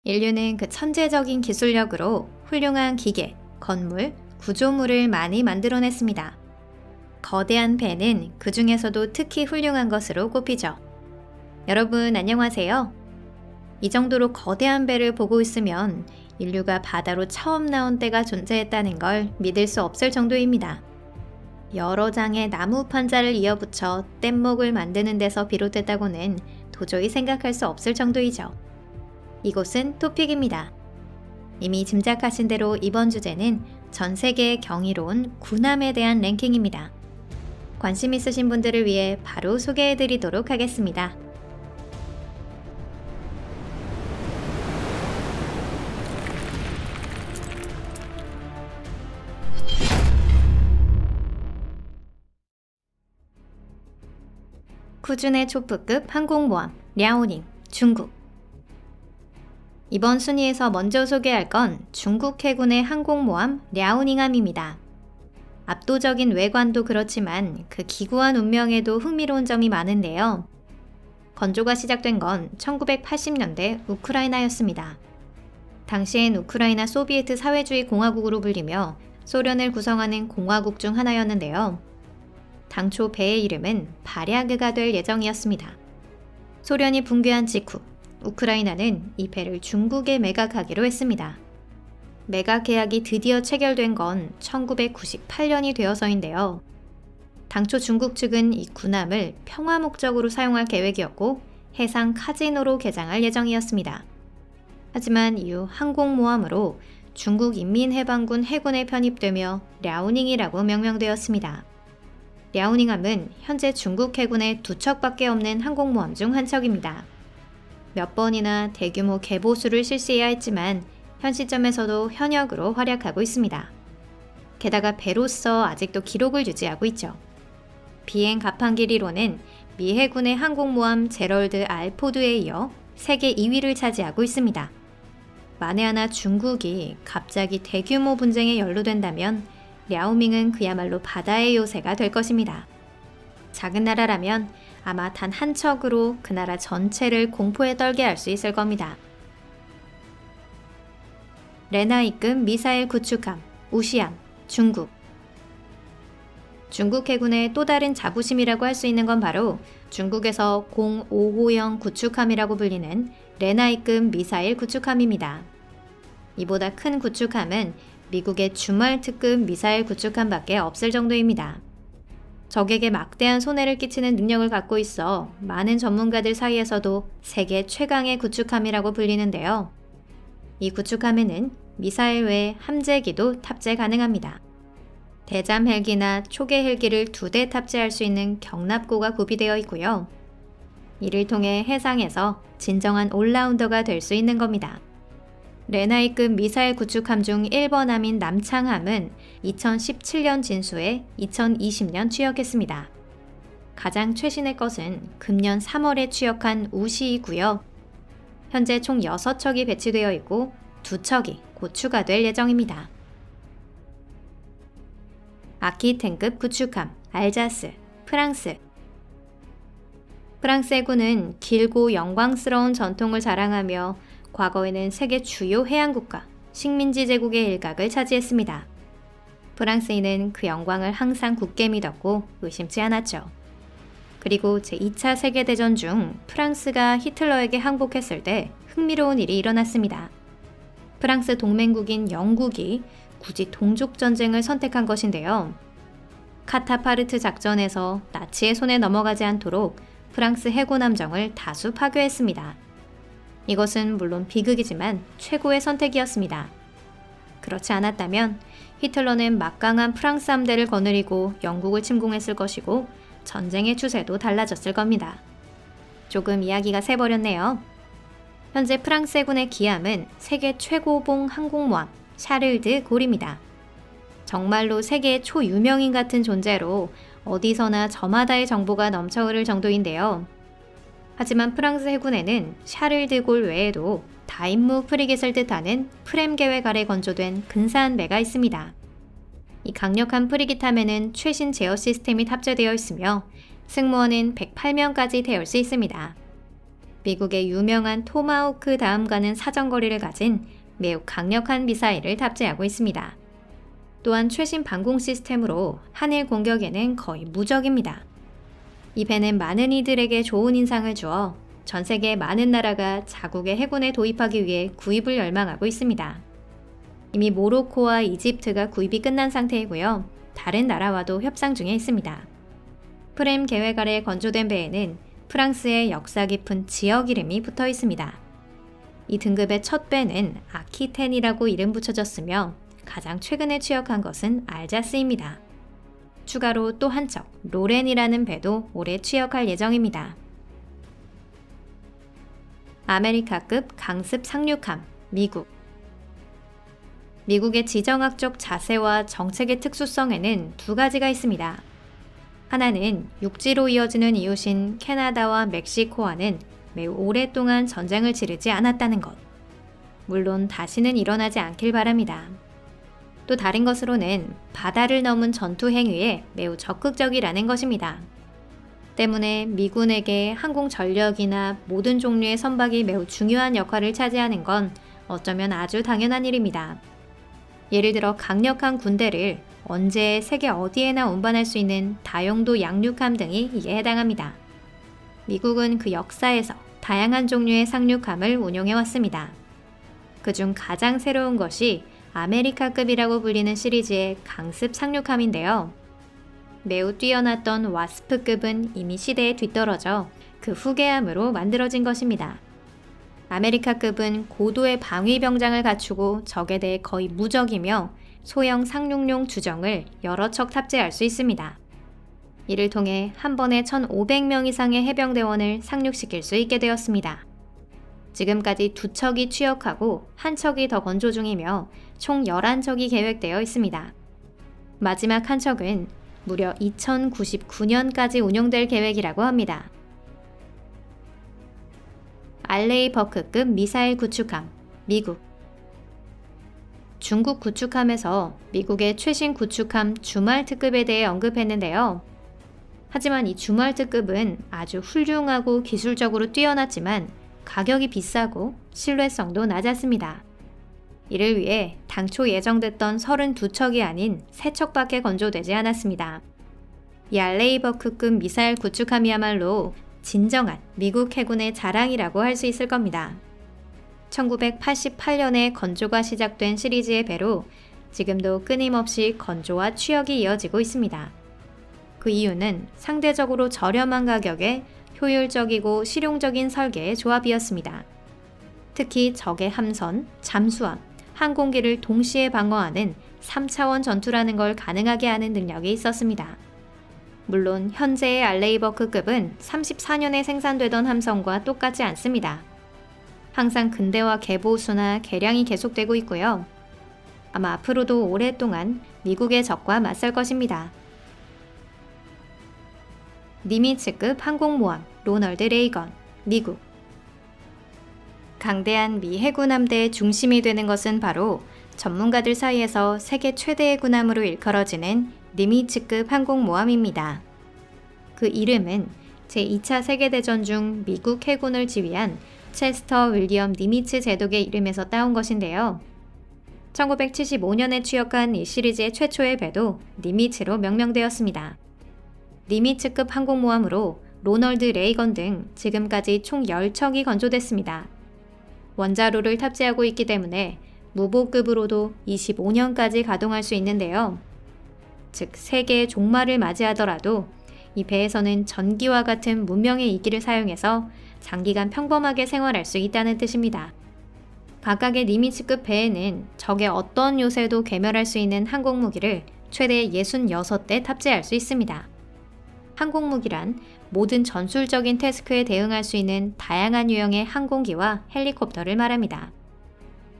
인류는 그 천재적인 기술력으로 훌륭한 기계, 건물, 구조물을 많이 만들어냈습니다. 거대한 배는 그 중에서도 특히 훌륭한 것으로 꼽히죠. 여러분 안녕하세요. 이 정도로 거대한 배를 보고 있으면 인류가 바다로 처음 나온 때가 존재했다는 걸 믿을 수 없을 정도입니다. 여러 장의 나무 판자를 이어붙여 뗏목을 만드는 데서 비롯됐다고는 도저히 생각할 수 없을 정도이죠. 이곳은 토픽입니다. 이미 짐작하신 대로 이번 주제는 전 세계의 경이로운 군함에 대한 랭킹입니다. 관심 있으신 분들을 위해 바로 소개해드리도록 하겠습니다. 쿠준의 초프급 항공모함 랴오닝, 중국. 이번 순위에서 먼저 소개할 건 중국 해군의 항공모함 랴오닝함입니다. 압도적인 외관도 그렇지만 그 기구한 운명에도 흥미로운 점이 많은데요. 건조가 시작된 건 1980년대 우크라이나였습니다. 당시엔 우크라이나 소비에트 사회주의 공화국으로 불리며 소련을 구성하는 공화국 중 하나였는데요. 당초 배의 이름은 바랴그가 될 예정이었습니다. 소련이 붕괴한 직후 우크라이나는 이 배를 중국에 매각하기로 했습니다. 매각 계약이 드디어 체결된 건 1998년이 되어서인데요. 당초 중국 측은 이 군함을 평화 목적으로 사용할 계획이었고 해상 카지노로 개장할 예정이었습니다. 하지만 이후 항공모함으로 중국 인민해방군 해군에 편입되며 랴오닝이라고 명명되었습니다. 랴오닝함은 현재 중국 해군에 2척밖에 없는 항공모함 중 한 척입니다. 몇 번이나 대규모 개보수를 실시해야 했지만 현 시점에서도 현역으로 활약하고 있습니다. 게다가 배로서 아직도 기록을 유지하고 있죠. 비행 갑판 길이로는 미 해군의 항공모함 제럴드 R 포드에 이어 세계 2위를 차지하고 있습니다. 만에 하나 중국이 갑자기 대규모 분쟁에 연루된다면 랴오밍은 그야말로 바다의 요새가 될 것입니다. 작은 나라라면 아마 단 한 척으로 그 나라 전체를 공포에 떨게 할 수 있을 겁니다. 레나이급 미사일 구축함 우시암, 중국. 중국 해군의 또 다른 자부심이라고 할 수 있는 건 바로 중국에서 05호형 구축함이라고 불리는 레나이급 미사일 구축함입니다. 이보다 큰 구축함은 미국의 주말 특급 미사일 구축함밖에 없을 정도입니다. 적에게 막대한 손해를 끼치는 능력을 갖고 있어 많은 전문가들 사이에서도 세계 최강의 구축함이라고 불리는데요. 이 구축함에는 미사일 외에 함재기도 탑재 가능합니다. 대잠 헬기나 초계 헬기를 2대 탑재할 수 있는 경납고가 구비되어 있고요. 이를 통해 해상에서 진정한 올라운더가 될 수 있는 겁니다. 레나이급 미사일 구축함 중 1번함인 남창함은 2017년 진수에 2020년 취역했습니다. 가장 최신의 것은 금년 3월에 취역한 우시이고요. 현재 총 6척이 배치되어 있고 2척이 곧 추가될 예정입니다. 아키텐급 구축함 알자스, 프랑스. 프랑스 해군은 길고 영광스러운 전통을 자랑하며 과거에는 세계 주요 해양국가, 식민지 제국의 일각을 차지했습니다. 프랑스인은 그 영광을 항상 굳게 믿었고 의심치 않았죠. 그리고 제2차 세계대전 중 프랑스가 히틀러에게 항복했을 때 흥미로운 일이 일어났습니다. 프랑스 동맹국인 영국이 굳이 동족전쟁을 선택한 것인데요. 카타파르트 작전에서 나치의 손에 넘어가지 않도록 프랑스 해군 함정을 다수 파괴했습니다. 이것은 물론 비극이지만 최고의 선택이었습니다. 그렇지 않았다면 히틀러는 막강한 프랑스 함대를 거느리고 영국을 침공했을 것이고 전쟁의 추세도 달라졌을 겁니다. 조금 이야기가 새버렸네요. 현재 프랑스 해군의 기함은 세계 최고봉 항공모함 샤를드 골입니다. 정말로 세계의 초유명인 같은 존재로 어디서나 저마다의 정보가 넘쳐 흐를 정도인데요. 하지만 프랑스 해군에는 샤를드골 외에도 다임무 프리겟을 뜻하는 프렘 계획 아래 건조된 근사한 배가 있습니다. 이 강력한 프리깃함에는 최신 제어 시스템이 탑재되어 있으며 승무원은 108명까지 태울 수 있습니다. 미국의 유명한 토마호크 다음가는 사정거리를 가진 매우 강력한 미사일을 탑재하고 있습니다. 또한 최신 방공 시스템으로 하늘 공격에는 거의 무적입니다. 이 배는 많은 이들에게 좋은 인상을 주어 전 세계 많은 나라가 자국의 해군에 도입하기 위해 구입을 열망하고 있습니다. 이미 모로코와 이집트가 구입이 끝난 상태이고요. 다른 나라와도 협상 중에 있습니다. 프렘 계획 아래 건조된 배에는 프랑스의 역사 깊은 지역 이름이 붙어 있습니다. 이 등급의 첫 배는 아키텐이라고 이름 붙여졌으며 가장 최근에 취역한 것은 알자스입니다. 추가로 또 한 척 로렌이라는 배도 올해 취역할 예정입니다. 아메리카급 강습 상륙함 미국. 미국의 지정학적 자세와 정책의 특수성에는 두 가지가 있습니다. 하나는 육지로 이어지는 이웃인 캐나다와 멕시코와는 매우 오랫동안 전쟁을 치르지 않았다는 것. 물론 다시는 일어나지 않길 바랍니다. 또 다른 것으로는 바다를 넘은 전투 행위에 매우 적극적이라는 것입니다. 때문에 미군에게 항공 전력이나 모든 종류의 선박이 매우 중요한 역할을 차지하는 건 어쩌면 아주 당연한 일입니다. 예를 들어 강력한 군대를 언제 세계 어디에나 운반할 수 있는 다용도 양육함 등이 이에 해당합니다. 미국은 그 역사에서 다양한 종류의 상륙함을 운용해왔습니다. 그중 가장 새로운 것이 아메리카급이라고 불리는 시리즈의 강습 상륙함인데요. 매우 뛰어났던 와스프급은 이미 시대에 뒤떨어져 그 후계함으로 만들어진 것입니다. 아메리카급은 고도의 방위 병장을 갖추고 적에 대해 거의 무적이며 소형 상륙용 주정을 여러 척 탑재할 수 있습니다. 이를 통해 한 번에 1,500명 이상의 해병대원을 상륙시킬 수 있게 되었습니다. 지금까지 2척이 취역하고 1척이 더 건조 중이며 총 11척이 계획되어 있습니다. 마지막 한 척은 무려 2099년까지 운용될 계획이라고 합니다. 알레이 버크급 미사일 구축함 미국. 중국 구축함에서 미국의 최신 구축함 주말트급에 대해 언급했는데요. 하지만 이 주말트급은 아주 훌륭하고 기술적으로 뛰어났지만 가격이 비싸고 신뢰성도 낮았습니다. 이를 위해 당초 예정됐던 32척이 아닌 3척밖에 건조되지 않았습니다. 이 알레이버크급 미사일 구축함이야말로 진정한 미국 해군의 자랑이라고 할 수 있을 겁니다. 1988년에 건조가 시작된 시리즈의 배로 지금도 끊임없이 건조와 취역이 이어지고 있습니다. 그 이유는 상대적으로 저렴한 가격에 효율적이고 실용적인 설계의 조합이었습니다. 특히 적의 함선, 잠수함, 항공기를 동시에 방어하는 3차원 전투라는 걸 가능하게 하는 능력이 있었습니다. 물론 현재의 알레이버크급은 34년에 생산되던 함선과 똑같지 않습니다. 항상 근대화 개보수나 개량이 계속되고 있고요. 아마 앞으로도 오랫동안 미국의 적과 맞설 것입니다. 니미츠급 항공모함 로널드 레이건 미국. 강대한 미 해군 함대의 중심이 되는 것은 바로 전문가들 사이에서 세계 최대의 군함으로 일컬어지는 니미츠급 항공모함입니다. 그 이름은 제2차 세계대전 중 미국 해군을 지휘한 체스터 윌리엄 니미츠 제독의 이름에서 따온 것인데요. 1975년에 취역한 이 시리즈의 최초의 배도 니미츠로 명명되었습니다. 니미츠급 항공모함으로 로널드 레이건 등 지금까지 총 10척이 건조됐습니다. 원자로를 탑재하고 있기 때문에 무보급으로도 25년까지 가동할 수 있는데요. 즉 세계의 종말을 맞이하더라도 이 배에서는 전기와 같은 문명의 이기를 사용해서 장기간 평범하게 생활할 수 있다는 뜻입니다. 각각의 니미츠급 배에는 적의 어떤 요새도 괴멸할 수 있는 항공무기를 최대 66대 탑재할 수 있습니다. 항공무기란 모든 전술적인 태스크에 대응할 수 있는 다양한 유형의 항공기와 헬리콥터를 말합니다.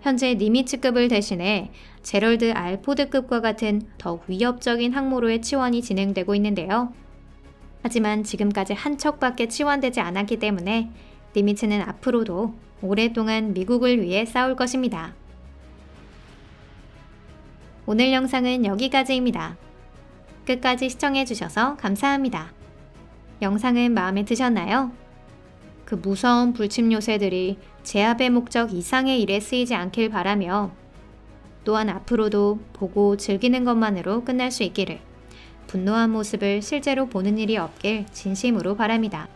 현재 니미츠급을 대신해 제럴드 R 포드급과 같은 더욱 위협적인 항모로의 치환이 진행되고 있는데요. 하지만 지금까지 한 척밖에 치환되지 않았기 때문에 니미츠는 앞으로도 오랫동안 미국을 위해 싸울 것입니다. 오늘 영상은 여기까지입니다. 끝까지 시청해주셔서 감사합니다. 영상은 마음에 드셨나요? 그 무서운 불침 요새들이 제압의 목적 이상의 일에 쓰이지 않길 바라며 또한 앞으로도 보고 즐기는 것만으로 끝날 수 있기를, 분노한 모습을 실제로 보는 일이 없길 진심으로 바랍니다.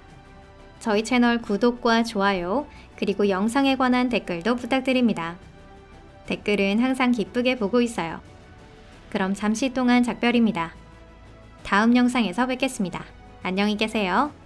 저희 채널 구독과 좋아요, 그리고 영상에 관한 댓글도 부탁드립니다. 댓글은 항상 기쁘게 보고 있어요. 그럼 잠시 동안 작별입니다. 다음 영상에서 뵙겠습니다. 안녕히 계세요.